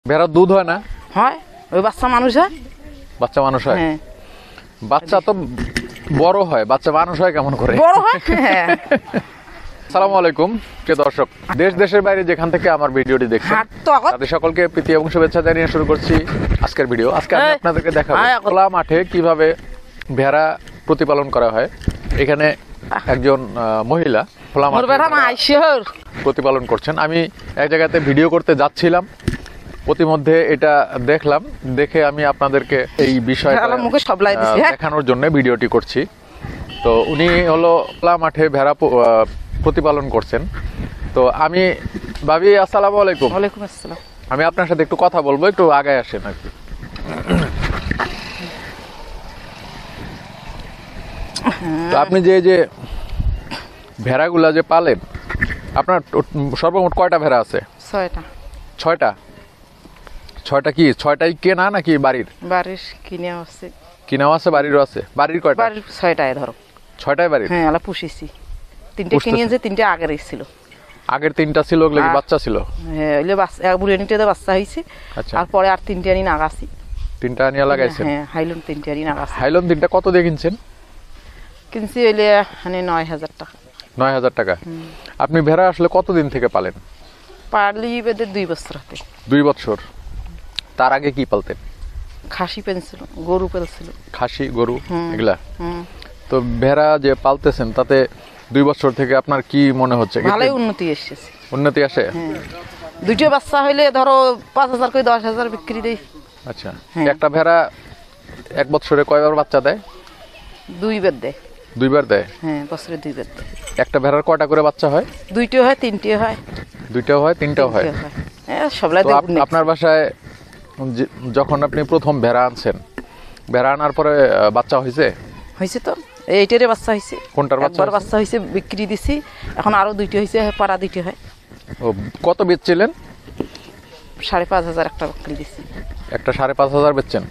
ভেড়ার দুধ হয় না? হয়, ওই বাচ্চা মানুষ হয়। বাচ্চা মানুষ হয়? হ্যাঁ। বাচ্চা তো বড় হয়, বাচ্চা মানুষ হয় কেমন করে? বড় হয়। হ্যাঁ। আসসালামু আলাইকুম প্রিয় দর্শক, দেশ দেশের বাইরে যেখান থেকে আমার ভিডিওটি দেখছেন তাদের সকলকে প্রীতি এবং শুভেচ্ছা জানিয়ে শুরু করছি আজকের ভিডিও। আজকে আমি আপনাদেরকে দেখাবো খোলা মাঠে কিভাবে ভেড়া প্রতিপালন করা হয়। এখানে একজন মহিলা খোলা মাঠে প্রতিপালন করছেন। আমি এক জায়গাতে ভিডিও করতে যাচ্ছিলাম, প্রতিমধ্যে এটা দেখলাম, দেখে আমি আপনাদেরকে এই বিষয়টা দেখানোর জন্য ভিডিওটি করছি। তো উনি হলো খোলা মাঠে ভেড়া প্রতিপালন করছেন। তো আমি ভাবি, আসসালামু আলাইকুম। ওয়ালাইকুম আসসালাম। আমি আপনার সাথে একটু কথা বলবো, একটু আগায় আসেন আর কি। তো আপনি যে ভেড়াগুলা যে পালেন, আপনার সর্বমোট কয়টা ভেড়া আছে? 6টা। 6টা? 6টা কি 6টাই কেনা নাকি বাড়ির? বাড়ির কিনেও আছে। কিনাও আছে, বাড়িরও আছে। বাড়ির কয়টা? বাড়ির 6টায় ধরো। 6টাই বাড়ির? হ্যাঁ, আলা পুষিছি। 3টে কিনেছে, 3টে আগের ছিল। আগের 3টা ছিল, ওগুলো কি বাচ্চা ছিল? হ্যাঁ, ওইলে বাচ্চা বুড়িনিতে বাচ্চা হইছে। আচ্ছা। আর পরে আর 3টে আনি নাগাছি। 3টা আনিয়া লাগাইছেন? হ্যাঁ, হাইলন 3টে আনি নাগাছি। হাইলন 3টা কত দিয়ে কিনছেন? কিনছি ওইলে মানে 9000 টাকা। 9000 টাকা? আপনি ভেড়া আসলে কতদিন থেকে পালেন? পারলি বেদে 2 বছর হতে। 2 বছর? তার আগে কি পালতেন? খাসি পেনছিল, গরু পেলছিল। খাসি, গরু, এগুলা? তো ভেড়া যে পালতেছেন তাতে 2 বছর থেকে আপনার কি মনে হচ্ছে? ভালোই উন্নতি এসেছে। উন্নতি আসে? হ্যাঁ। 2টো বাচ্চা হইলে ধরো 5000 করে 10000 বিক্রি দেই। আচ্ছা। একটা ভেড়া এক বছরে কয়বার বাচ্চা দেয়? 2 বার দেয়। 2 বার দেয়? হ্যাঁ, বছরে 2 বার দেয়। একটা ভেড়ার কয়টা করে বাচ্চা হয়? 2টো হয়, 3টে হয়। 2টাও হয়, 3টাও হয়? হ্যাঁ, সবলাই তো আপনার বাসায় যখন আপনি প্রথম ভেড়া আনছেন, ভেড়া আনার পরে বাচ্চা হয়েছে? হয়েছে তো, এইটারে বাচ্চা হয়েছে। কোনটার বাচ্চা? একবার বাচ্চা হয়েছে, বিক্রি দিছি। এখন আরো 2টো হয়েছে, পাড়া 2টো হয়। ও, কত বেচছিলেন? 5500 একটা বিক্রি দিছি। একটা 5500 বেচছেন?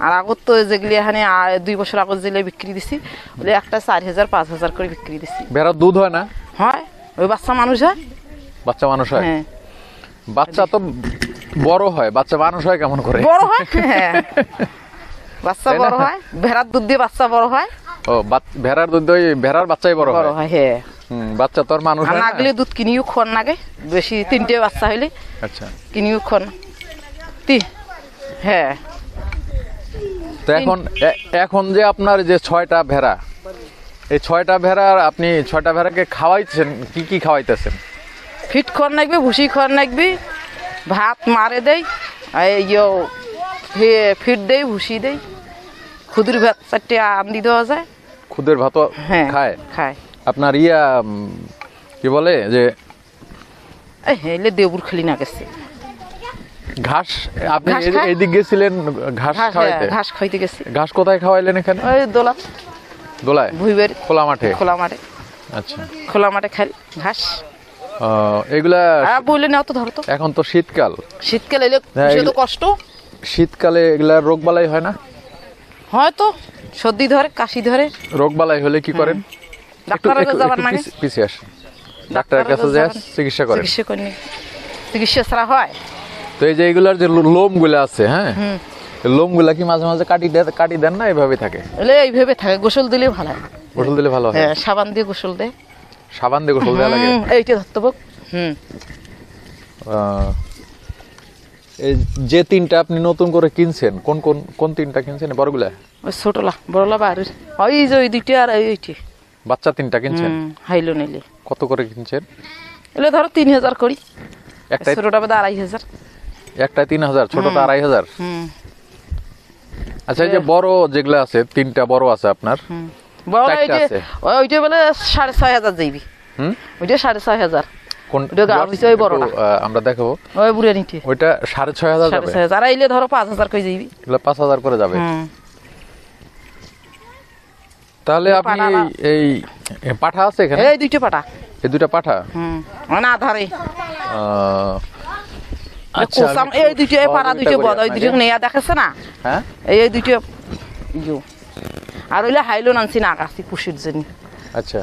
আর আগত তো যেগুলি এখানে 2 বছর আগত যেগুলো বিক্রি দিছি, ওগুলো একটা 4000 5000 করে বিক্রি দিছি। ভেড়ার দুধ হয় না? হয়, ওই বাচ্চা মানুষ হয়। বাচ্চা মানুষ হয়? হ্যাঁ। বাচ্চা তো বড় হয়, বাচ্চা মানুষ হয় কেমন করে? বড় হয়। হ্যাঁ, বাচ্চা বড় হয়। ভেড়ার দুধ দিয়ে বাচ্চা বড় হয়। ও, ভেড়ার দুধ দিয়ে ভেড়ার বাচ্চাই বড় হয়? হ্যাঁ। বাচ্চা তো আর মানুষ হয় না? নাগলে দুধ কিনিও খন লাগে, বেশি 3টে বাচ্চা হইলে। আচ্ছা। কিনিও খন। হ্যাঁ। তো এখন যে আপনার যে 6টা ভেড়া, এই 6টা ভেড়া আপনি 6টা ভেড়াকে খাওয়াইছেন, কি কি খাওয়াইতেছেন? ফিট খন লাগবে, ভুসি খন লাগবে, ভাত মারে দেই, ফিট দেই, ভুসি দেই, খুদের ভাত 4টে আন্দি দেওয়া যায়। খুদের ভাত? হ্যাঁ, খায়। খায়। আপনার কি বলে যে হেলে দেবুর খালি না গেছে ঘাস? আপনি এইদিক গেছিলেন ঘাস খাওয়াইতে? ঘাস খাইতে গেছি। ঘাস কোথায় খাওয়াইলেন? এখানে ওই দোলায় ভুইবের খোলা মাঠে? খোলা মাঠে। আচ্ছা, খোলা মাঠে খাই ঘাস। এগুলা বললে না, তো ধরো তো। এখন তো শীতকাল, শীতকাল এলে তো কষ্ট। শীতকালে এগুলা রোগ বালাই হয় না? হয়তো সর্দি ধরে, কাশি ধরে। রোগ বালাই হলে কি করেন? পিছিয়ে আসেন, ডাক্তারের কাছে যায় চিকিৎসা করেন? চিকিৎসা ছাড়া হয়? তো এই যে এগুলার যে লোম গুলা আছে, হ্যাঁ, লোম গুলা কি মাঝে মাঝে কাটি দেন না এইভাবে থাকে? এইভাবে থাকে। গোসল দিলে ভালো হয়। গোসল দিলে ভালো হয়? হ্যাঁ, সাবান দিয়ে গোসল দেয়। সাবান দিয়ে গোসল দেওয়া লাগে? এইটা ধরতে বক। এই যে 3টা আপনি নতুন করে কিনছেন, কোন 3টা কিনছেন? বড়গুলা? ওই ছোটলা, বড়লা বাড়ির। ওই যে ওই 2টা আর এইটি বাচ্চা 3টা কিনছেন? হাইলো নিলে। কত করে কিনছেন? এলে ধরো 3000 করি। একটা ছোটটা বাদে 2500। একটা 3000, ছোটটা 2500? আচ্ছা, এই যে বড় যেগুলা আছে, 3টা বড় আছে আপনার? বড় ওইটা বলে 6500 যাইবি। ওইটা 6500। আমরা দেখাবো। ওই বুড়ে নিতে ওইটা 6500 যাবে। আর আইলে ধরো 5000 করে যাইবি। এগুলো 5000 করে যাবে। তাহলে আপনি এই পাঠা আছে এখানে? এই 2টা পাঠা। এই 2টা পাঠা? না ধরে। আচ্ছা, এই 2টা পাড়া, 2টা বড়, ওই 2টা নেয়া দেখাছে না? হ্যাঁ, এই 2টা আর ওইলে হাইলোন আনছি না গাছি পুষির জন্য। আচ্ছা,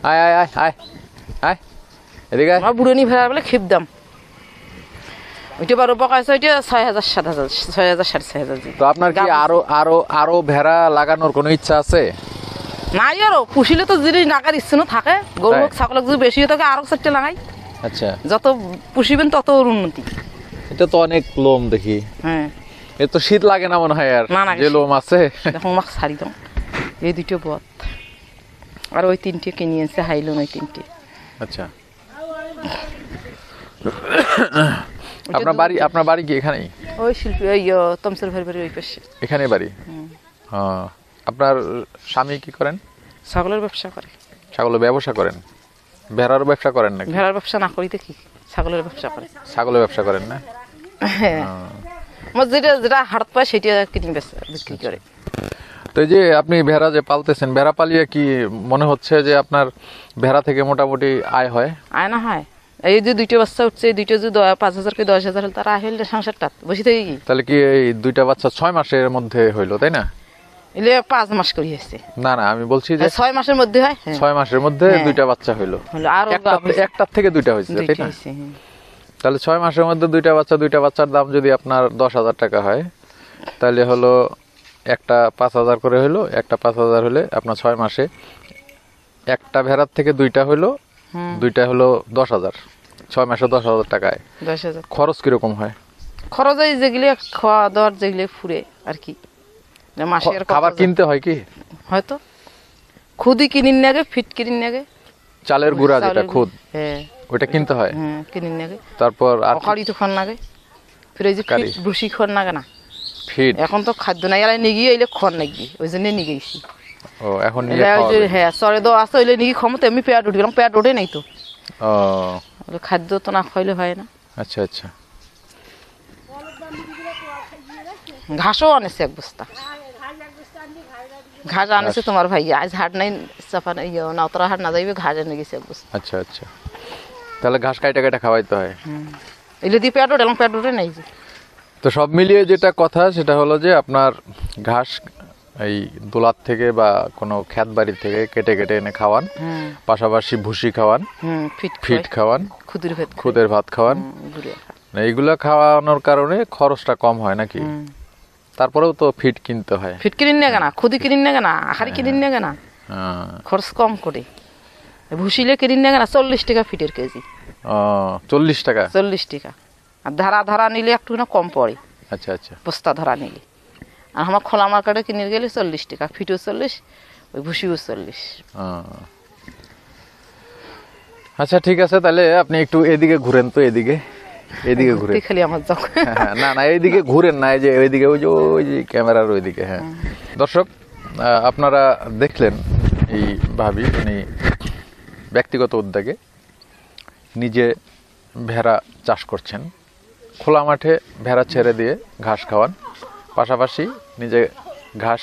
আয় আয় আয় আয় আয় এদিকে। আমার বুড়নি ভেড়া বলে খেপ দাম। ওইটা বড় পকাইছে ওইটা 6,000 7,000 6,000 6,500 তো আপনার কি আরো ভেড়া লাগানোর কোনো ইচ্ছা আছে? নাই আরো পুষিলে তো জিনিস নাকার ইচ্ছে না থাকে, গরু হোক ছাগল হোক, যদি বেশি হয়ে থাকে আরো 4টা লাগাই। আচ্ছা, যত পুষিবেন তত ওর উন্নতি। এটা তো অনেক লোম দেখি। হ্যাঁ, এ তো শীত লাগে না মনে হয় আর, যে লোম আছে। দেখো মাছ ছাড়ি দাও, এই দুটো বত আর ওই 3টে কিনে এনেছে হাইলন, ওই 3টে। আচ্ছা, আপনার বাড়ি কি এখানেই? ওই শিল্পী ওই তমসের ভাই ওই পাশে এখানে বাড়ি। হ্যাঁ, আপনার স্বামী কি করেন? ছাগলের ব্যবসা করে। ছাগলের ব্যবসা করেন? ভেড়ার ব্যবসা করেন নাকি? ভেড়ার ব্যবসা না করিতে কি, ছাগলের ব্যবসা করে। ছাগলের ব্যবসা করেন না? হ্যাঁ, যেটা হাট পায় সেটা কিনে বিক্রি করে। তো এই যে আপনি ভেড়া যে পালতেছেন, ভেড়া পালিয়ে কি মনে হচ্ছে যে আপনার ভেড়া থেকে মোটামুটি আয় হয়? আয় না হয়, এই যে 2টা বাচ্চা উঠছে, এই 2টা যদি 5,000 কি 10,000 হল, তারা আয় হইলে সংসারটা বসে থেকে কি। তাহলে কি এই 2টা বাচ্চা 6 মাসের মধ্যে হইলো, তাই না? এলে 5 মাস করে হয়েছে। না না, আমি বলছি যে 6 মাসের মধ্যে হয়। 6 মাসের মধ্যে 2টা বাচ্চা হইলো, একটার থেকে 2টা হয়েছে, তাই না? তাহলে 6 মাসের মধ্যে 2টা বাচ্চার দাম যদি আপনার 10,000 টাকা হয়, তাহলে হলো একটা 5,000 করে হইলো, একটা 5,000 হলে আপনার 6 মাসে একটা ভেড়ার থেকে 2টা হইলো, 2টা হলো 10,000, 6 মাসে 10,000 টাকায়। 10,000 খরচ কিরকম হয়? খরচ হয় যেগুলি খাওয়া দাওয়ার যেগুলি ফুরে আর কি, মাসের খাবার কিনতে হয় কি? হয়তো খুদই কিনিন নাগে, ফিট কিনিন নাগে, চালের গুঁড়া যেটা খুদ, হ্যাঁ ওইটা কিনতে হয়। হ্যাঁ, কিনিন নাগে। তারপর আর কারি তো খান নাগে, ফিরে যে ফিট ভুসি খান নাগে না। ফিট এখন তো খাদ্য নাই, এলাই নিয়ে গিয়ে এলে খান নাকি, ওই জন্য নিয়ে গেছি। ও, এখন নিয়ে খাওয়া হবে। হ্যাঁ, সরে দাও আসো, এলে নিয়ে ক্ষমতা আমি পেট উঠে গেলাম, পেট ওঠে নাই তো। ও, খাদ্য তো না খাইলে হয় না। আচ্ছা আচ্ছা। ঘাসও আনেছে 1 বস্তা, ঘাস আনেছে তোমার ভাই। আজ হাট নাই, চাপা নাওতরা হাট না যাইবে, ঘাস এনে গেছে 1 বস্তা। আচ্ছা আচ্ছা, তাহলে ঘাস কাইটা খাওয়াইতে হয়। এলে দিয়ে পেট ওঠে, পেট ওঠে নাই। তো সব মিলিয়ে যেটা কথা সেটা হলো যে আপনার ঘাস এই দোলার থেকে বা কোনো ক্ষেত বাড়ি থেকে কেটে কেটে এনে খাওয়ান, পাশাপাশি ভুসি খাওয়ান, ফিট খাওয়ান, খুদের ভাত খাওয়ান। এইগুলা খাওয়ানোর কারণে খরচটা কম হয় নাকি? তারপরেও তো ফিট কিনতে হয়। ফিট কিনিন না কেনা, খুদি কিনিন না কেনা, আহারি কিনিন না কেনা, খরচ কম করে। ভুসিলে কিনিন না কেনা 40 টাকা ফিটের কেজি। 40 টাকা? 40 টাকা। আর ধরা নিলে একটু না কম পড়ে। আচ্ছা আচ্ছা, বস্তা ধরা নিলে। আর আমার খোলা মার্কেটে কিনে গেলে 40 টাকা, ফিটও 40, ওই ভুসিও 40। আচ্ছা ঠিক আছে, তাহলে আপনি একটু এদিকে ঘুরেন তো, এদিকে ঘুরে খালি আমার না না, এইদিকে ঘুরেন না, এই যে ওইদিকে, ওই যে ক্যামেরার ওইদিকে। হ্যাঁ দর্শক, আপনারা দেখলেন এই ভাবি উনি ব্যক্তিগত উদ্যোগে নিজে ভেড়া চাষ করছেন, খোলা মাঠে ভেড়া ছেড়ে দিয়ে ঘাস খাওয়ান, পাশাপাশি নিজে ঘাস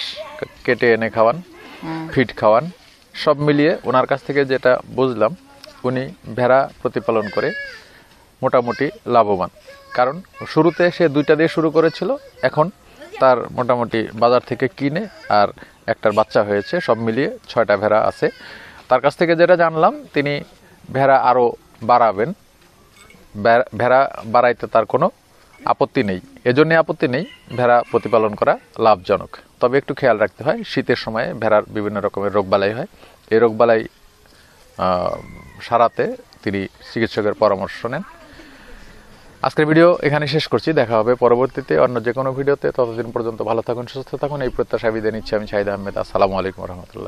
কেটে এনে খাওয়ান, ফিট খাওয়ান। সব মিলিয়ে ওনার কাছ থেকে যেটা বুঝলাম, উনি ভেড়া প্রতিপালন করে মোটামুটি লাভবান। কারণ শুরুতে সে 2টা দিয়ে শুরু করেছিল, এখন তার মোটামুটি বাজার থেকে কিনে আর একটার বাচ্চা হয়েছে, সব মিলিয়ে 6টা ভেড়া আছে। তার কাছ থেকে যেটা জানলাম, তিনি ভেড়া আরও বাড়াবেন, ভেড়া বাড়াইতে তার কোনো আপত্তি নেই। এজন্য আপত্তি নেই, ভেড়া প্রতিপালন করা লাভজনক। তবে একটু খেয়াল রাখতে হয়, শীতের সময়ে ভেড়ার বিভিন্ন রকমের রোগবালাই হয়। এই রোগবালাই সারাতে তিনি চিকিৎসকের পরামর্শ নেন। আজকের ভিডিও এখানে শেষ করছি, দেখা হবে পরবর্তীতে অন্য যে কোনো ভিডিওতে। ততদিন পর্যন্ত ভালো থাকুন, সুস্থ থাকুন, এই প্রত্যাশা বিদায় নিচ্ছি আমি শাহিদ আহমেদ। আসসালামু আলাইকুম রহমতুল্লাহ।